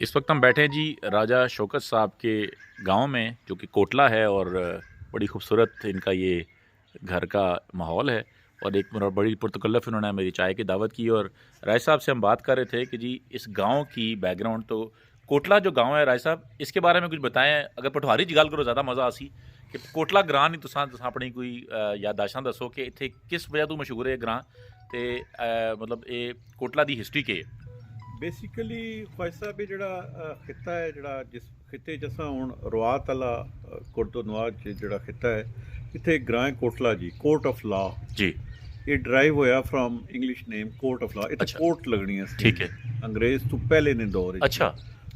इस वक्त हम बैठे हैं जी राजा शौकत साहब के गांव में, जो कि कोटला है, और बड़ी खूबसूरत इनका ये घर का माहौल है। और एक बड़ी पुरतकल्लफ़ इन्होंने मेरी चाय की दावत की। और राय साहब से हम बात कर रहे थे कि जी इस गांव की बैकग्राउंड, तो कोटला जो गांव है राय साहब, इसके बारे में कुछ बताएं। अगर पठवारी च गल करो ज़्यादा मज़ा आसी कि कोटला ग्रां नहीं, तुसां अपनी कोई यादाशां दसो कि इत्थे किस वजह तो मशहूर है ग्रां, ते मतलब ये कोटला की हिस्टरी के है। बेसिकली ख्वाजा साहब ये जड़ा खिता है, जड़ा जिस खिते च असां हुण रुआत आला कुर्दोनवाज जड़ा खिता है, इत्थे एक ग्रां है कोटला जी, कोर्ट ऑफ लॉ। जी। ये ड्राइव होया from English name court of law. इत्थे अच्छा। कोर्ट लगनी सी ठीक है। अंग्रेज तो पहले ने दौर च अच्छा।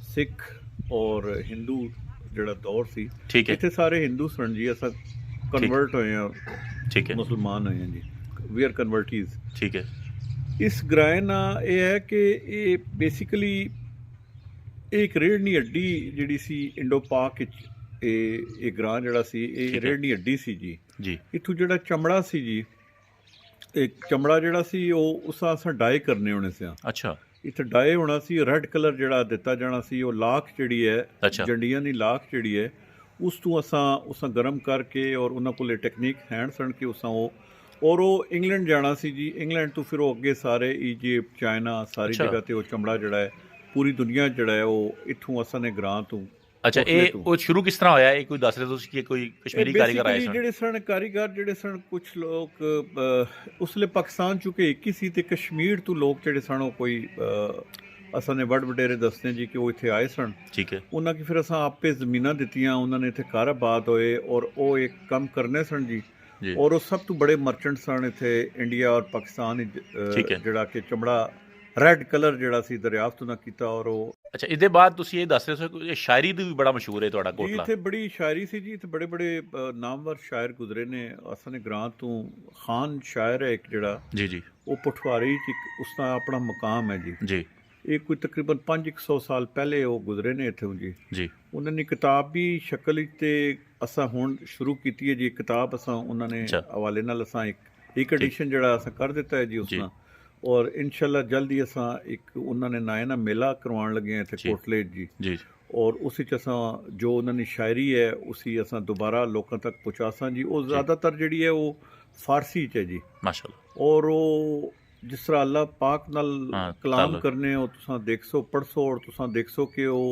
सिख और हिंदू जड़ा दौर सी, ठीक है। इत्थे सारे हिंदू सन जी। असां कन्वर्ट होए हैं, ठीक है। मुसलमान होए हैं जी, वी आर कन्वर्टीज। ठीक है। इस ग्रां ना ये है कि ये बेसिकली एक रेड़नी हड्डी जिहड़ी सी इंडो पाक ये ग्रां जड़ा सी, ये ठीक है। रेड़नी हड्डी सी जी। जी। इत्थों जड़ा चमड़ा सी जी, एक चमड़ा जड़ा सी उसा असां डाई करने होने से। अच्छा। इत्थे डाई होना सी, रेड कलर जड़ा दिता जाना सी। वो लाख जिहड़ी है, अच्छा। जंडियां दी लाख जिहड़ी है, उस तों असां गर्म करके, और उन्हां कोले टेक्निक हैंड सन कि उसां और वो इंग्लैंड जाना सी जी। इंग्लैंड तो फिर वो अगे सारे इजिप्ट चाइना सारी अच्छा। जगह ते वो चमड़ा जड़ा है पूरी दुनिया जड़ा है वो इत्थों असां ने ग्रां तो अच्छा, कोटले ये तो। वो शुरू किस तरह होया? ये कोई दस रहे तुसी कि कोई कश्मीरी कारीगर आए बेसिकली सन? जेडे सन कारीगर जेडे सन, कुछ लोग उसले पाकिस्तान चूंकि एक ही सी, ते कश्मीर तो लोग जेडे सन वो कोई असां ने वड वडेरे दसदे जी कि वो इत्थे आए सन। ठीक है। उन्हां की फिर असां आपे ज़मीनां दित्तियां, उन्होंने इत्थे घर आबाद होए और वो एक कम करने सन जी। जी। और वो सब तो बड़े मर्चेंट सन इत्थे इंडिया और पाकिस्तान ठीक है। जड़ा कि चमड़ा रेड कलर जड़ा सी दरियाफ्त उन्हां कीता। और वो अच्छा, ਇਹਦੇ ਬਾਅਦ ਤੁਸੀਂ ਇਹ ਦੱਸ ਰਹੇ ਸੋ ਕਿ ਸ਼ਾਇਰੀ ਦੀ ਵੀ ਬੜਾ ਮਸ਼ਹੂਰ ਹੈ ਤੁਹਾਡਾ जी ਕੋਟਲਾ। इत्थे बड़ी शायरी सी जी। इत्थे बड़े बड़े नामवर शायर गुजरे ने। असां ने ग्रां तो खान शायर है एक जड़ा, जी जी। वो पठवारी च उसका अपना मकाम है जी। जी ये कोई तकरीबन 500 साल पहले वो गुजरे ने इत्थों जी। जी। उन्होंने किताब भी शक्ल ते असां हुण शुरू कीती है जी। किताब असां उन्होंने अच्छा। हवाले नाल असां एक एडिशन जड़ा असां कर दिता है जी जी। उसना। और इंशाल्लाह जल्द ही असां एक उन्होंने नाए ना मेला करवाउण लगे हैं इत्थे जी। कोटले जी। जी। और उसी च असां जो उन्होंने शायरी है उसी असां दोबारा लोगों तक पहुँचासां जी। वो जी। ज़्यादातर जिहड़ी है वो फारसी च है जी। माशाल्लाह। और वो जिस तरह अल्लाह पाक नाल हाँ, कलाम ताल्लुक। करने हो तुसां देखसो पढ़सो, और तुसां देखसो कि वो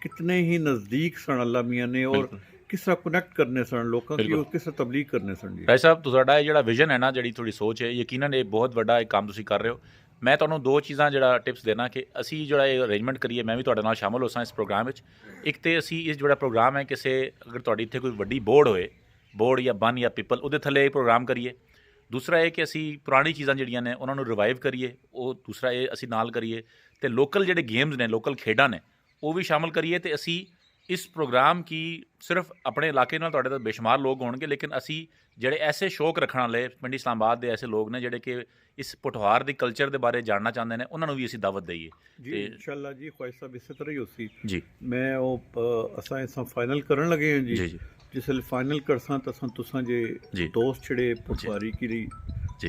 कितने ही नज़दीक सन अल्लाह मियाँ ने, और बिल्कुल किस तरह कनैक्ट करने सन लोगों की, बिल्कुल। और किस तरह तबलीग करने सन जी। ਭਾਈ ਸਾਹਿਬ, ਤੁਹਾਡਾ ਇਹ ਜਿਹੜਾ ਵਿਜ਼ਨ ਹੈ ਨਾ, ਜਿਹੜੀ ਤੁਹਾਡੀ ਸੋਚ ਹੈ, ਯਕੀਨਨ ਇਹ ਬਹੁਤ ਵੱਡਾ ਇੱਕ ਕੰਮ ਤੁਸੀਂ ਕਰ ਰਹੇ ਹੋ। ਮੈਂ ਤੁਹਾਨੂੰ ਦੋ ਚੀਜ਼ਾਂ ਜਿਹੜਾ ਟਿਪਸ ਦੇਣਾ ਕਿ ਅਸੀਂ ਜਿਹੜਾ ਇਹ ਅਰੇਂਜਮੈਂਟ ਕਰੀਏ, ਮੈਂ ਵੀ ਤੁਹਾਡੇ ਨਾਲ ਸ਼ਾਮਲ ਹੋ ਸਾਂ ਇਸ ਪ੍ਰੋਗਰਾਮ ਵਿੱਚ। ਇੱਕ ਤੇ ਅਸੀਂ ਇਸ ਜਿਹੜਾ ਪ੍ਰੋਗਰਾਮ ਹੈ, ਕਿਸੇ ਅਗਰ ਤੁਹਾਡੀ ਇੱਥੇ ਕੋਈ ਵੱਡੀ ਬੋਰਡ ਹੋਏ, ਬੋਰਡ ਜਾਂ ਬੰਨ ਜਾਂ ਪਿੱਪਲ, ਉਹਦੇ ਥੱਲੇ ਇਹ ਪ੍ਰੋਗਰਾਮ ਕਰੀਏ। ਦੂਸਰਾ ਇਹ ਕਿ ਅਸੀਂ ਪੁਰਾਣੀ ਚੀਜ਼ਾਂ ਜਿਹੜੀਆਂ ਨੇ ਉਹਨਾਂ ਨੂੰ ਰਿਵਾਈਵ ਕਰੀਏ, ਉਹ ਦੂਸਰਾ ਇਹ ਅਸੀਂ ਨਾਲ ਕਰੀਏ। ਅਤੇ ਲੋਕਲ ਜਿਹੜੇ ਗੇਮਸ ਨੇ, ਲੋਕਲ ਖੇਡਾਂ ਨੇ, ਉਹ ਵੀ ਸ਼ਾਮਲ ਕਰੀਏ। ਅਤੇ ਅਸੀਂ इस प्रोग्राम की सिर्फ अपने इलाके नाल तुहाडे तां बेशुमार लोग होणगे, लेकिन असी ਜਿਹੜੇ ऐसे शौक रखण वाले पिंड इस्लामाबाद ਦੇ ऐसे लोग ने ਜਿਹੜੇ कि इस पठवार ਦੇ कल्चर ਦੇ बारे जानना चाहते हैं, उन्होंने भी असी दावत दईए जी। इंशाल्लाह जी ख्वाहिश साहब इस तरह ही होसी जी। मैं वो असां इसां फाइनल करन लगे हैं जी। जी जी। जिसले फाइनल करसां तां असां तुसां जे जी। दोस्त छिड़े पटवारी की जी।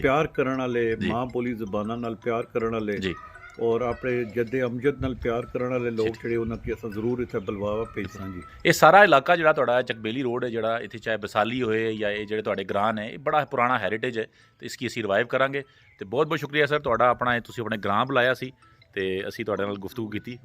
प्यार करन वाले, जी। माँ बोली ज़बानां नाल प्यार करन वाले, जी। और अपने जद्दे अमजद नाल प्यार करन वाले लोग जी। छिड़े, उन्हां की असां ज़रूर इत्थे बुलवावा भेजसां जी। ਇਹ ਸਾਰਾ ਇਲਾਕਾ ਜਿਹੜਾ ਤੁਹਾਡਾ ਚਕਬੇਲੀ ਰੋਡ ਹੈ, ਜਿਹੜਾ ਇੱਥੇ ਚਾਹੇ ਬਸਾਲੀ ਹੋਏ ਜਾਂ ਇਹ ਜਿਹੜੇ ਤੁਹਾਡੇ ਗ੍ਰਾਂ ਨੇ, ਇਹ ਬੜਾ ਪੁਰਾਣਾ ਹੈਰੀਟੇਜ ਹੈ, ਤੇ ਇਸकी ਅਸੀਂ ਰਿਵਾਈਵ ਕਰਾਂਗੇ। ਤੇ ਬਹੁਤ ਬਹੁਤ ਸ਼ੁਕਰੀਆ ਸਰ ਤੁਹਾਡਾ, ਆਪਣਾ ਤੁਸੀਂ ਆਪਣੇ ਗ੍ਰਾਂ ਬੁਲਾਇਆ ਸੀ ਤੇ ਅਸੀਂ ਤੁਹਾਡੇ ਨਾਲ ਗੁਫ਼ਤਗੂ ਕੀਤੀ।